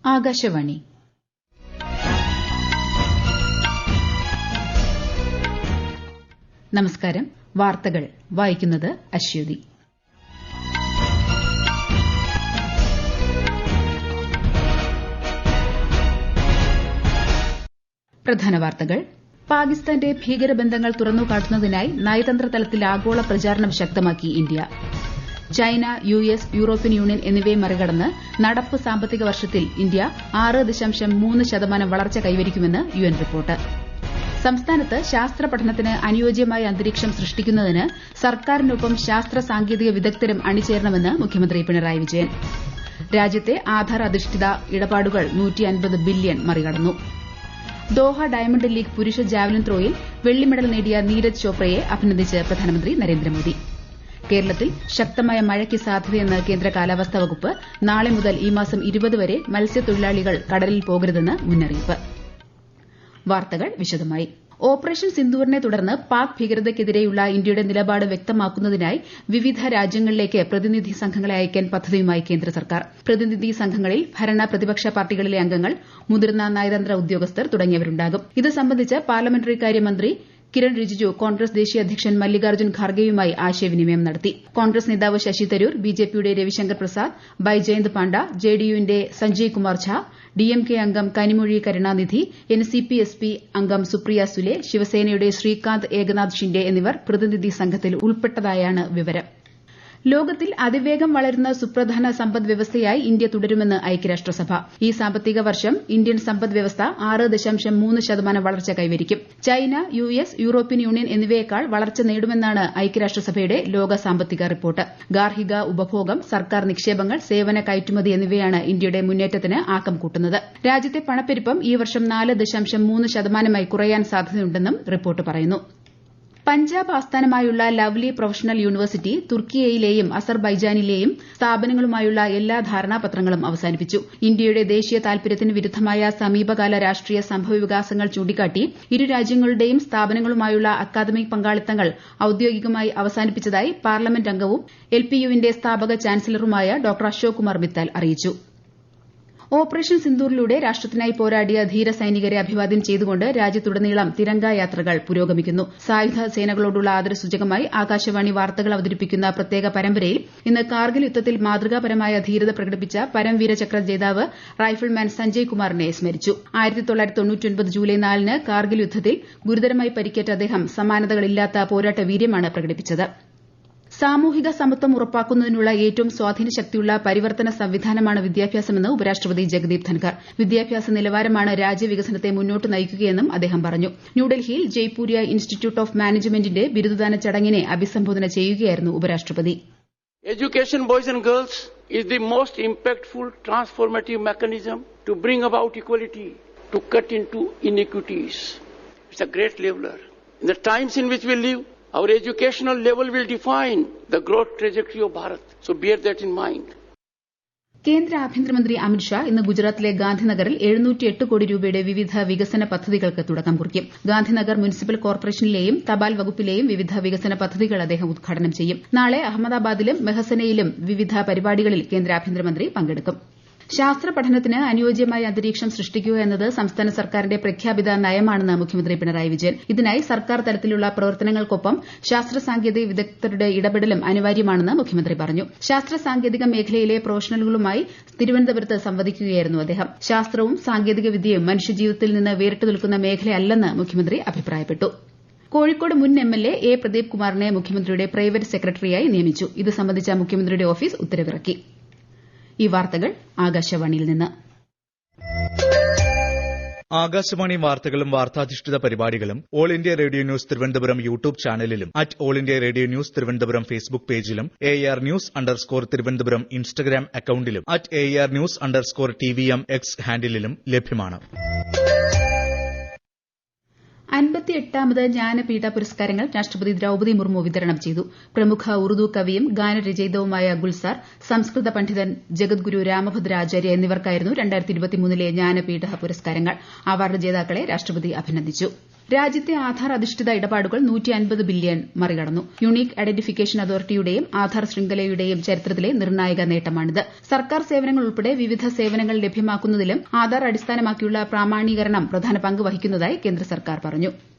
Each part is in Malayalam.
ആകാശവാണി. നമസ്കാരം. വാർത്തകൾ വായിക്കുന്നത് അശ്വതി. പ്രധാന വാർത്തകൾ. പാകിസ്ഥാന്റെ ഭീകരബന്ധങ്ങൾ തുറന്നുകാട്ടുന്നതിനായി നയതന്ത്ര തലത്തിൽ ആഗോള പ്രചാരണം ശക്തമാക്കി India. China, US, European union എന്നിവയെ മറികടന്ന് നടപ്പ് സാമ്പത്തിക വർഷത്തിൽ ഇന്ത്യ 6.3% വളർച്ച കൈവരിക്കുമെന്ന് യുഎൻ റിപ്പോർട്ട്. സംസ്ഥാനത്ത് ശാസ്ത്ര പഠനത്തിന് അനുയോജ്യമായ അന്തരീക്ഷം സൃഷ്ടിക്കുന്നതിന് സർക്കാരിനൊപ്പം ശാസ്ത്ര സാങ്കേതിക വിദഗ്ധരും അണിചേരണമെന്ന് മുഖ്യമന്ത്രി പിണറായി വിജയൻ. രാജ്യത്തെ ആധാർ അധിഷ്ഠിത ഇടപാടുകൾ 150 ബില്യൺ മറികടന്നു. ദോഹ ഡയമണ്ട് ലീഗ് പുരുഷ ജാവലിൻ ത്രോയിൽ വെള്ളി മെഡൽ നേടിയ നീരജ് ചോപ്രയെ അഭിനന്ദിച്ച് പ്രധാനമന്ത്രി നരേന്ദ്രമോദി. കേരളത്തിൽ ശക്തമായ മഴയ്ക്ക് സാധ്യതയെന്ന് കേന്ദ്ര കാലാവസ്ഥാ വകുപ്പ്. നാളെ മുതൽ ഈ മാസം 20 വരെ മത്സ്യത്തൊഴിലാളികൾ കടലിൽ പോകരുതെന്ന് മുന്നറിയിപ്പ്. വാർത്തകൾ വിശദമായി. ഓപ്പറേഷൻ സിന്ദൂറിനെ തുടർന്ന് പാക് ഭീകരതയ്ക്കെതിരെയുള്ള ഇന്ത്യയുടെ നിലപാട് വ്യക്തമാക്കുന്നതിനായി വിവിധ രാജ്യങ്ങളിലേക്ക് പ്രതിനിധി സംഘങ്ങളെ അയക്കാൻ പദ്ധതിയുമായി കേന്ദ്ര സർക്കാർ. പ്രതിനിധി സംഘങ്ങളിൽ ഭരണ പ്രതിപക്ഷ പാർട്ടികളിലെ അംഗങ്ങൾ, മുതിർന്ന നയതന്ത്ര ഉദ്യോഗസ്ഥർ തുടങ്ങിയവരുണ്ടാകും. ഇത് സംബന്ധിച്ച് പാർലമെന്ററി കാര്യമന്ത്രി കിരൺ റിജിജു കോൺഗ്രസ് ദേശീയ അധ്യക്ഷൻ മല്ലികാർജ്ജുൻ ഖാർഗെയുമായി ആശയവിനിമയം നടത്തി. കോൺഗ്രസ് നേതാവ് ശശി തരൂർ, ബിജെപിയുടെ രവിശങ്കർ പ്രസാദ്, ബൈജയന്ത് പാണ്ഡ, ജെഡിയുവിന്റെ സഞ്ജയ് കുമാർ ഝാ, ഡിഎംകെ അംഗം കനിമൊഴി കരുണാനിധി, എൻസിപി എസ്പി അംഗം സുപ്രിയ സുലെ, ശിവസേനയുടെ ശ്രീകാന്ത് ഏകനാഥ് ഷിൻഡെ എന്നിവർ പ്രതിനിധി സംഘത്തിൽ ഉൾപ്പെട്ടതായാണ് വിവരം. ലോകത്തിൽ അതിവേഗം വളരുന്ന സുപ്രധാന സമ്പദ് വ്യവസ്ഥയായി ഇന്ത്യ തുടരുമെന്ന് ഐക്യരാഷ്ട്രസഭ. ഈ സാമ്പത്തിക വർഷം ഇന്ത്യൻ സമ്പദ് വ്യവസ്ഥ 6.3% വളർച്ച കൈവരിക്കും. ചൈന, യുഎസ്, യൂറോപ്യൻ യൂണിയൻ എന്നിവയേക്കാൾ വളർച്ച നേടുമെന്നാണ് ഐക്യരാഷ്ട്രസഭയുടെ ലോക സാമ്പത്തിക റിപ്പോർട്ട്. ഗാർഹിക ഉപഭോഗം, സർക്കാർ നിക്ഷേപങ്ങൾ, സേവന കയറ്റുമതി എന്നിവയാണ് ഇന്ത്യയുടെ മുന്നേറ്റത്തിന് ആക്കം കൂട്ടുന്നത്. രാജ്യത്തെ പണപ്പെരുപ്പം ഈ വർഷം 4.3% കുറയാൻ സാധ്യതയുണ്ടെന്നും റിപ്പോർട്ട് പറയുന്നു. പഞ്ചാബ് ആസ്ഥാനമായുള്ള ലവ്ലി പ്രൊഫഷണൽ യൂണിവേഴ്സിറ്റി തുർക്കിയയിലെയും അസർബൈജാനിലെയും സ്ഥാപനങ്ങളുമായുള്ള എല്ലാ ധാരണാപത്രങ്ങളും അവസാനിപ്പിച്ചു. ഇന്ത്യയുടെ ദേശീയ താൽപര്യത്തിന് വിരുദ്ധമായ സമീപകാല രാഷ്ട്രീയ സംഭവവികാസങ്ങൾ ചൂണ്ടിക്കാട്ടി ഇരു രാജ്യങ്ങളുടെയും സ്ഥാപനങ്ങളുമായുള്ള അക്കാദമിക് പങ്കാളിത്തങ്ങൾ ഔദ്യോഗികമായി അവസാനിപ്പിച്ചതായി പാർലമെന്റ് അംഗവും എൽപിയുവിന്റെ സ്ഥാപക ചാൻസലറുമായ ഡോ അശോക് കുമാർ മിത്തൽ അറിയിച്ചു. ഓപ്പറേഷൻ സിന്ദൂറിലൂടെ രാഷ്ട്രത്തിനായി പോരാടിയ ധീര സൈനികരെ അഭിവാദ്യം ചെയ്തുകൊണ്ട് രാജ്യത്തുടനീളം തിരംഗ യാത്രകൾ പുരോഗമിക്കുന്നു. സായുധ സേനകളോടുള്ള ആദരസൂചകമായി ആകാശവാണി വാർത്തകൾ അവതരിപ്പിക്കുന്ന പ്രത്യേക പരമ്പരയിൽ ഇന്ന് കാർഗിൽ യുദ്ധത്തിൽ മാതൃകാപരമായ ധീരത പ്രകടിപ്പിച്ച പരംവീര ചക്ര ജേതാവ് റൈഫിൾമാൻ സഞ്ജയ് കുമാറിനെ സ്മരിച്ചു. 1999 ജൂലൈ 4 കാർഗിൽ യുദ്ധത്തിൽ ഗുരുതരമായി പരിക്കേറ്റ അദ്ദേഹം സമാനതകളില്ലാത്ത പോരാട്ട വീര്യമാണ് പ്രകടിപ്പിച്ചത്. സാമൂഹിക സമത്വം ഉറപ്പാക്കുന്നതിനുള്ള ഏറ്റവും സ്വാധീനശക്തിയുള്ള പരിവർത്തന സംവിധാനമാണ് വിദ്യാഭ്യാസമെന്ന് ഉപരാഷ്ട്രപതി ജഗദീപ് ധൻഖർ. വിദ്യാഭ്യാസ നിലവാരമാണ് രാജ്യവികസനത്തെ മുന്നോട്ട് നയിക്കുകയെന്നും അദ്ദേഹം പറഞ്ഞു. ന്യൂഡൽഹിയിൽ ജയ്പൂരിയ ഇൻസ്റ്റിറ്റ്യൂട്ട് ഓഫ് മാനേജ്മെന്റിന്റെ ബിരുദദാന ചടങ്ങിനെ അഭിസംബോധന ചെയ്യുകയായിരുന്നു ഉപരാഷ്ട്രപതി. Education, boys and girls, is the most impactful transformative mechanism to bring about equality, to cut into inequities. It's a great leveler. In the times in which we live, our educational level will define the growth trajectory of Bharat. So bear that in mind. കേന്ദ്ര ആഭ്യന്തരമന്ത്രി അമിത്ഷാ ഇന്ന് ഗുജറാത്തിലെ ഗാന്ധിനഗറിൽ 708 കോടി രൂപയുടെ വിവിധ വികസന പദ്ധതികൾക്ക് തുടക്കം കുറിക്കും. ഗാന്ധിനഗർ മുനിസിപ്പൽ കോർപ്പറേഷനിലെയും തപാൽ വകുപ്പിലെയും വിവിധ വികസന പദ്ധതികൾ അദ്ദേഹം ഉദ്ഘാടനം ചെയ്യും. നാളെ അഹമ്മദാബാദിലും മെഹസനയിലും വിവിധ പരിപാടികളിൽ കേന്ദ്ര ആഭ്യന്തരമന്ത്രി പങ്കെടുക്കും. ശാസ്ത്ര പഠനത്തിന് അനുയോജ്യമായ അന്തരീക്ഷം സൃഷ്ടിക്കുക എന്നത് സംസ്ഥാന സർക്കാരിന്റെ പ്രഖ്യാപിത നയമാണെന്ന് മുഖ്യമന്ത്രി പിണറായി വിജയൻ. ഇതിനായി സർക്കാർ തലത്തിലുള്ള പ്രവർത്തനങ്ങൾക്കൊപ്പം ശാസ്ത്ര സാങ്കേതിക വിദഗ്ധരുടെ ഇടപെടലും അനിവാര്യമാണെന്ന് മുഖ്യമന്ത്രി പറഞ്ഞു. ശാസ്ത്ര സാങ്കേതിക മേഖലയിലെ പ്രൊഫഷണലുകളുമായി തിരുവനന്തപുരത്ത് സംവദിക്കുകയായിരുന്നു അദ്ദേഹം. ശാസ്ത്രവും സാങ്കേതിക വിദ്യയും മനുഷ്യജീവിതത്തിൽ നിന്ന് വേറിട്ട് നിൽക്കുന്ന മേഖലയല്ലെന്ന് മുഖ്യമന്ത്രി അഭിപ്രായപ്പെട്ടു. കോഴിക്കോട് മുൻ എംഎൽഎ എ പ്രദീപ് കുമാറിനെ മുഖ്യമന്ത്രിയുടെ പ്രൈവറ്റ് സെക്രട്ടറിയായി നിയമിച്ചു. ഇത് സംബന്ധിച്ച മുഖ്യമന്ത്രിയുടെ ഓഫീസ് ഉത്തരവിറക്കി. ഈ വാർത്തകൾ ആകാശവാണിയിൽ നിന്ന്. ആകാശവാണി വാർത്തകളും വാർത്താധിഷ്ഠിത പരിപാടികളും all India radio news Thiruvananthapuram YouTube ചാനലിലും all India radio news Thiruvananthapuram Facebook പേജിലും AR News_ തിരുവനന്തപുരം ഇൻസ്റ്റഗ്രാം അക്കൌണ്ടിലും AR News_TVM X ഹാൻഡിലും ലഭ്യമാണ്. 58ാമത് ജ്ഞാനപീഠ പുരസ്കാരങ്ങൾ രാഷ്ട്രപതി ദ്രൌപദി മുർമു വിതരണം ചെയ്തു. പ്രമുഖ ഉറുദു കവിയും ഗാനരചയിതാവുമായ ഗുൽസാർ, സംസ്കൃത പണ്ഡിതൻ ജഗദ്ഗുരു രാമഭദ്രാചാര്യ എന്നിവർക്കായിരുന്നു 2023 ജ്ഞാനപീഠ പുരസ്കാരങ്ങൾ. അവാർഡ് ജേതാക്കളെ രാഷ്ട്രപതി അഭിനന്ദിച്ചു. രാജ്യത്തെ ആധാർ അധിഷ്ഠിത ഇടപാടുകൾ 150 ബില്യൺ മറികടന്നു. യുണീക് ഐഡന്റിഫിക്കേഷൻ അതോറിറ്റിയുടെയും ആധാർ ശൃംഖലയുടെയും ചരിത്രത്തിലെ നിർണായക നേട്ടമാണിത്. സർക്കാർ സേവനങ്ങൾ ഉൾപ്പെടെ വിവിധ സേവനങ്ങൾ ലഭ്യമാക്കുന്നതിലും ആധാർ അടിസ്ഥാനമാക്കിയുള്ള പ്രാമാണീകരണം പ്രധാന പങ്ക് വഹിക്കുന്നതായി കേന്ദ്ര സർക്കാർ പറഞ്ഞു.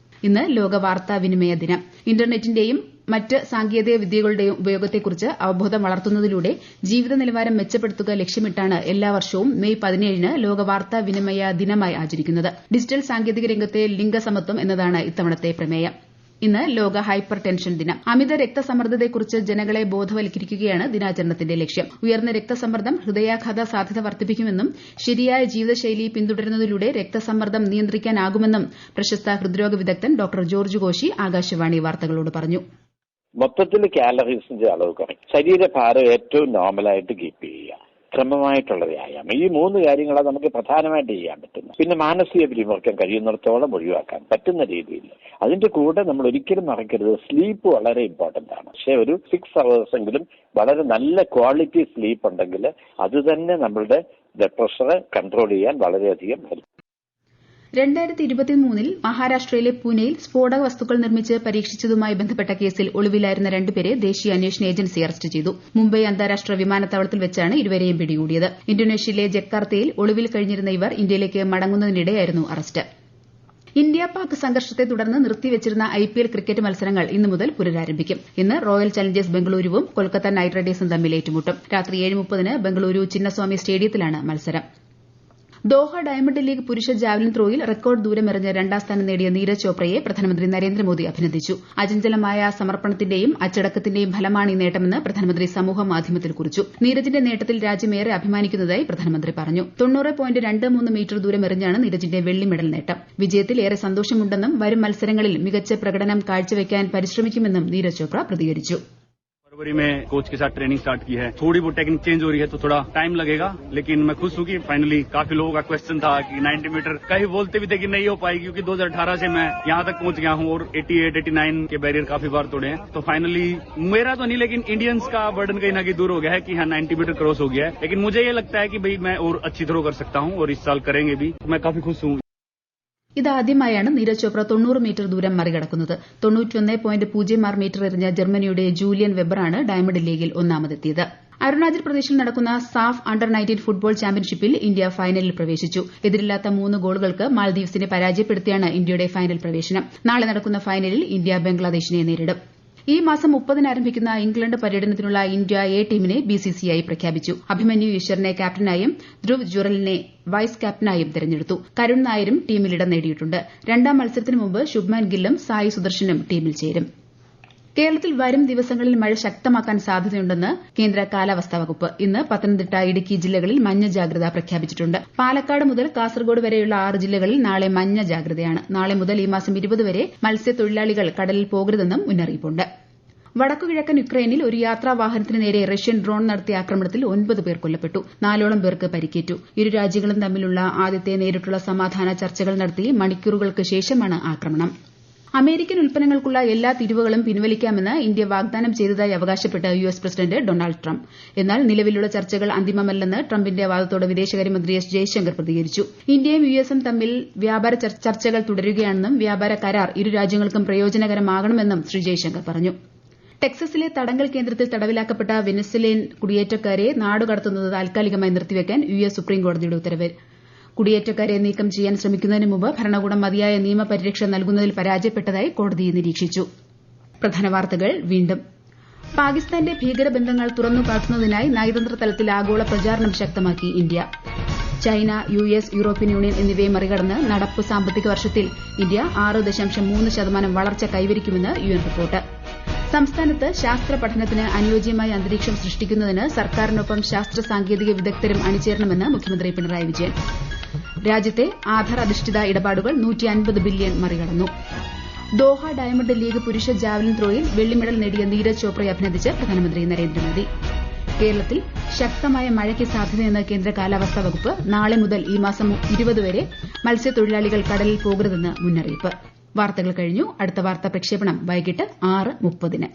ഇന്ന് ലോക വാർത്താവിനിമയ ദിനം. ഇന്റർനെറ്റിന്റെയും മറ്റ് സാങ്കേതിക വിദ്യകളുടെയും ഉപയോഗത്തെക്കുറിച്ച് അവബോധം വളർത്തുന്നതിലൂടെ ജീവിത നിലവാരം മെച്ചപ്പെടുത്തുക ലക്ഷ്യമിട്ടാണ് എല്ലാ വർഷവും മെയ് 17-ന് ലോക വാർത്താവിനിമയ ദിനമായി ആചരിക്കുന്നത്. ഡിജിറ്റൽ സാങ്കേതിക രംഗത്തെ ലിംഗസമത്വം എന്നതാണ് ഇത്തവണത്തെ പ്രമേയം. ഇന്ന് ലോക ഹൈപ്പർ ടെൻഷൻ ദിനം. അമിത രക്തസമ്മർദ്ദത്തെക്കുറിച്ച് ജനങ്ങളെ ബോധവൽക്കരിക്കുകയാണ് ദിനാചരണത്തിന്റെ ലക്ഷ്യം. ഉയർന്ന രക്തസമ്മർദ്ദം ഹൃദയാഘാത സാധ്യത വർദ്ധിപ്പിക്കുമെന്നും ശരിയായ ജീവിതശൈലി പിന്തുടരുന്നതിലൂടെ രക്തസമ്മർദ്ദം നിയന്ത്രിക്കാനാകുമെന്നും പ്രശസ്ത ഹൃദ്രോഗ വിദഗ്ധൻ ഡോക്ടർ ജോർജ് കോശി ആകാശവാണി വാർത്തകളോട് പറഞ്ഞു. മൊത്തത്തിൽ കാലറീസിന്റെ അളവ് കുറയ്ക്കും, ശരീരഭാരം ഏറ്റവും നോർമലായിട്ട് കീപ്പ് ചെയ്യുക, ക്രമമായിട്ടുള്ള വ്യായാമം, ഈ 3 കാര്യങ്ങളാണ് നമുക്ക് പ്രധാനമായിട്ട് ചെയ്യാൻ പറ്റുന്നത്. പിന്നെ മാനസിക പിരിമുറുക്കം കഴിയുന്നിടത്തോളം ഒഴിവാക്കാൻ പറ്റുന്ന രീതിയിൽ. അതിന്റെ കൂടെ നമ്മൾ ഒരിക്കലും മറക്കരുത്, സ്ലീപ്പ് വളരെ ഇമ്പോർട്ടന്റ് ആണ്. പക്ഷെ ഒരു 6 hours എങ്കിലും വളരെ നല്ല ക്വാളിറ്റി സ്ലീപ്പ് ഉണ്ടെങ്കിൽ അത് തന്നെ നമ്മളുടെ ബ്ലഡ് പ്രഷർ കൺട്രോൾ ചെയ്യാൻ വളരെയധികം ഹെൽപ്പ്. 2023-ൽ മഹാരാഷ്ട്രയിലെ പൂനെയിൽ സ്ഫോടക വസ്തുക്കൾ നിർമ്മിച്ച് പരീക്ഷിച്ചതുമായി ബന്ധപ്പെട്ട കേസിൽ ഒളിവിലായിരുന്ന 2 പേരെ ദേശീയ അന്വേഷണ ഏജൻസി അറസ്റ്റ് ചെയ്തു. മുംബൈ അന്താരാഷ്ട്ര വിമാനത്താവളത്തിൽ വെച്ചാണ് ഇരുവരെയും പിടികൂടിയത്. ഇന്തോനേഷ്യയിലെ ജക്കാർത്തയിൽ ഒളിവിൽ കഴിഞ്ഞിരുന്ന ഇവർ ഇന്ത്യയിലേക്ക് മടങ്ങുന്നതിനിടെയായിരുന്നു അറസ്റ്റ്. ഇന്ത്യ പാക് സംഘർഷത്തെ തുടർന്ന് നിർത്തിവച്ചിരുന്ന IPL ക്രിക്കറ്റ് മത്സരങ്ങൾ ഇന്നു മുതൽ പുനരാരംഭിക്കും. ഇന്ന് റോയൽ ചലഞ്ചേഴ്സ് ബംഗളൂരുവും കൊൽക്കത്ത നൈറ്റ് റൈഡേഴ്സും തമ്മിൽ ഏറ്റുമുട്ടും. രാത്രി 7:30-ന് ബംഗളൂരു ചിന്നസ്വാമി സ്റ്റേഡിയത്തിലാണ് മത്സരം. ദോഹ ഡയമണ്ട് ലീഗ് പുരുഷ ജാവലിൻ ത്രോയിൽ റെക്കോർഡ് ദൂരമെറിഞ്ഞ് 2ാം സ്ഥാനം നേടിയ നീരജ് ചോപ്രയെ പ്രധാനമന്ത്രി നരേന്ദ്രമോദി അഭിനന്ദിച്ചു. അചഞ്ചലമായ സമർപ്പണത്തിന്റെയും അച്ചടക്കത്തിന്റെയും ഫലമാണ് ഈ നേട്ടമെന്ന് പ്രധാനമന്ത്രി സമൂഹ മാധ്യമത്തിൽ കുറിച്ചു. നീരജിന്റെ നേട്ടത്തിൽ രാജ്യമേറെ അഭിമാനിക്കുന്നതായി പ്രധാനമന്ത്രി പറഞ്ഞു. 90.23 മീറ്റർ ദൂരമെറിഞ്ഞാണ് നീരജിന്റെ വെള്ളി മെഡൽ നേട്ടം. വിജയത്തിൽ ഏറെ സന്തോഷമുണ്ടെന്നും വരും മത്സരങ്ങളിൽ മികച്ച പ്രകടനം കാഴ്ചവെക്കാൻ പരിശ്രമിക്കുമെന്നും നീരജ് ചോപ്ര പ്രതികരിച്ചു. फरवरी में कोच के साथ ट्रेनिंग स्टार्ट की है. थोड़ी बहुत टेक्निक चेंज हो रही है तो थोड़ा टाइम लगेगा, लेकिन मैं खुश हूँ कि फाइनली काफी लोगों का क्वेश्चन था कि 90 मीटर कई बोलते भी थे कि नहीं हो पाएगी, क्योंकि 2018 से मैं यहाँ तक पहुँच गया हूँ और 88-89 के बैरियर काफी बार तोड़े हैं. तो फाइनली मेरा तो नहीं, लेकिन इंडियंस का बर्डन कहीं ना कहीं दूर हो गया है कि हाँ 90 मीटर क्रॉस हो गया है. लेकिन मुझे ये लगता है कि भाई मैं और अच्छी थ्रो कर सकता हूँ और इस साल करेंगे भी. मैं काफी खुश हूँ. ഇതാദ്യമായാണ് നീരജ് ചോപ്ര 90 മീറ്റർ ദൂരം മറികടക്കുന്നത്. 91.06 മീറ്റർ എറിഞ്ഞ ജർമ്മനിയുടെ ജൂലിയൻ വെബറാണ് ഡയമണ്ട് ലീഗിൽ ഒന്നാമതെത്തിയത്. അരുണാചൽ പ്രദേശിൽ നടക്കുന്ന സാഫ് അണ്ടർ 19 ഫുട്ബോൾ ചാമ്പ്യൻഷിപ്പിൽ ഇന്ത്യ ഫൈനലിൽ പ്രവേശിച്ചു. എതിരില്ലാത്ത 3 ഗോളുകൾക്ക് മാൽദീവ്സിനെ പരാജയപ്പെടുത്തിയാണ് ഇന്ത്യയുടെ ഫൈനൽ പ്രവേശനം. നാളെ നടക്കുന്ന ഫൈനലിൽ ഇന്ത്യ ബംഗ്ലാദേശിനെ നേരിടും. ഈ മാസം 30-ന് ആരംഭിക്കുന്ന ഇംഗ്ലണ്ട് പര്യടനത്തിനുള്ള ഇന്ത്യ എ ടീമിനെ BCCI പ്രഖ്യാപിച്ചു. അഭിമന്യു ഈശ്വറിനെ ക്യാപ്റ്റനായും ധ്രുവ് ജുറലിനെ വൈസ് ക്യാപ്റ്റനായും തെരഞ്ഞെടുത്തു. കരുൺ നായരും ടീമിൽ ഇടം നേടിയിട്ടുണ്ട്. 2ാം മത്സരത്തിന് മുമ്പ് ശുഭ്മാൻ ഗില്ലും സായി സുദർശനും ടീമിൽ ചേരും. കേരളത്തിൽ വരും ദിവസങ്ങളിൽ മഴ ശക്തമാക്കാൻ സാധ്യതയുണ്ടെന്ന് കേന്ദ്ര കാലാവസ്ഥാ വകുപ്പ്. ഇന്ന് പത്തനംതിട്ട, ഇടുക്കി ജില്ലകളിൽ മഞ്ഞ ജാഗ്രത പ്രഖ്യാപിച്ചിട്ടുണ്ട്. പാലക്കാട് മുതൽ കാസർഗോഡ് വരെയുള്ള 6 ജില്ലകളിൽ നാളെ മഞ്ഞ ജാഗ്രതയാണ്. നാളെ മുതൽ ഈ മാസം 20 വരെ മത്സ്യത്തൊഴിലാളികൾ കടലിൽ പോകരുതെന്നും മുന്നറിയിപ്പുണ്ട്. വടക്കുകിഴക്കൻ യുക്രൈനിൽ ഒരു യാത്രാ വാഹനത്തിന് നേരെ റഷ്യൻ ഡ്രോൺ നടത്തിയ ആക്രമണത്തിൽ 9 പേർ കൊല്ലപ്പെട്ടു. 4ഓളം പേർക്ക് പരിക്കേറ്റു. ഇരു രാജ്യങ്ങളും തമ്മിലുള്ള ആദ്യത്തെ നേരിട്ടുള്ള സമാധാന ചർച്ചകൾ നടത്തി മണിക്കൂറുകൾക്ക് ശേഷമാണ് ആക്രമണം. അമേരിക്കൻ ഉൽപ്പന്നങ്ങൾക്കുള്ള എല്ലാ തീരുവകളും പിൻവലിക്കാമെന്ന് ഇന്ത്യ വാഗ്ദാനം ചെയ്തതായി അവകാശപ്പെട്ട് US പ്രസിഡന്റ് ഡൊണാൾഡ് ട്രംപ്. എന്നാൽ നിലവിലുള്ള ചർച്ചകൾ അന്തിമമല്ലെന്ന് ട്രംപിന്റെ വാദത്തോട് വിദേശകാര്യമന്ത്രി S. ജയശങ്കർ പ്രതികരിച്ചു. ഇന്ത്യയും USഉം തമ്മിൽ വ്യാപാര ചർച്ചകൾ തുടരുകയാണെന്നും വ്യാപാര കരാർ ഇരു രാജ്യങ്ങൾക്കും പ്രയോജനകരമാകണമെന്നും ശ്രീ ജയശങ്കർ പറഞ്ഞു. ടെക്സസിലെ തടങ്കൽ കേന്ദ്രത്തിൽ തടവിലാക്കപ്പെട്ട വെനസ്വേലൻ കുടിയേറ്റക്കാരെ നാടുകടത്തുന്നത് താൽക്കാലികമായി നിർത്തിവെക്കാൻ US സുപ്രീംകോടതിയുടെ ഉത്തരവ്. കുടിയേറ്റക്കാരെ നീക്കം ചെയ്യാൻ ശ്രമിക്കുന്നതിന് മുമ്പ് ഭരണകൂടം മതിയായ നിയമപരിരക്ഷ നൽകുന്നതിൽ പരാജയപ്പെട്ടതായി കോടതി നിരീക്ഷിച്ചു. പ്രധാന വാർത്തകൾ വീണ്ടും. പാകിസ്ഥാന്റെ ഭീകരബന്ധങ്ങൾ തുറന്നുകാട്ടുന്നതിനായി നയതന്ത്ര തലത്തിൽ ആഗോള പ്രചാരണം ശക്തമാക്കി India. China, US, European union എന്നിവയെ മറികടന്ന് നടപ്പ് സാമ്പത്തിക വർഷത്തിൽ ഇന്ത്യ 6.3% വളർച്ച കൈവരിക്കുമെന്ന് UN റിപ്പോർട്ട്. സംസ്ഥാനത്ത് ശാസ്ത്ര പഠനത്തിന് അനുയോജ്യമായ അന്തരീക്ഷം സൃഷ്ടിക്കുന്നതിന് സർക്കാരിനൊപ്പം ശാസ്ത്ര സാങ്കേതിക വിദഗ്ധരും അണിചേരണമെന്ന് മുഖ്യമന്ത്രി പിണറായി വിജയൻ. രാജ്യത്തെ ആധാർ അധിഷ്ഠിത ഇടപാടുകൾ 150 ബില്യൺ മറികടന്നു. ദോഹ ഡയമണ്ട് ലീഗ് പുരുഷ ജാവലിൻ ത്രോയിൽ വെള്ളി മെഡൽ നേടിയ നീരജ് ചോപ്രയെ അഭിനന്ദിച്ച് പ്രധാനമന്ത്രി നരേന്ദ്രമോദി. കേരളത്തിൽ ശക്തമായ മഴയ്ക്ക് സാധ്യതയെന്ന് കേന്ദ്ര കാലാവസ്ഥാ വകുപ്പ്. നാളെ മുതൽ ഈ മാസം 20 വരെ മത്സ്യത്തൊഴിലാളികൾ കടലിൽ പോകരുതെന്ന് മുന്നറിയിപ്പ്. വാർത്തകൾ കഴിഞ്ഞു. അടുത്ത വാർത്താ പ്രക്ഷേപണം വൈകിട്ട് 6:30-ന്.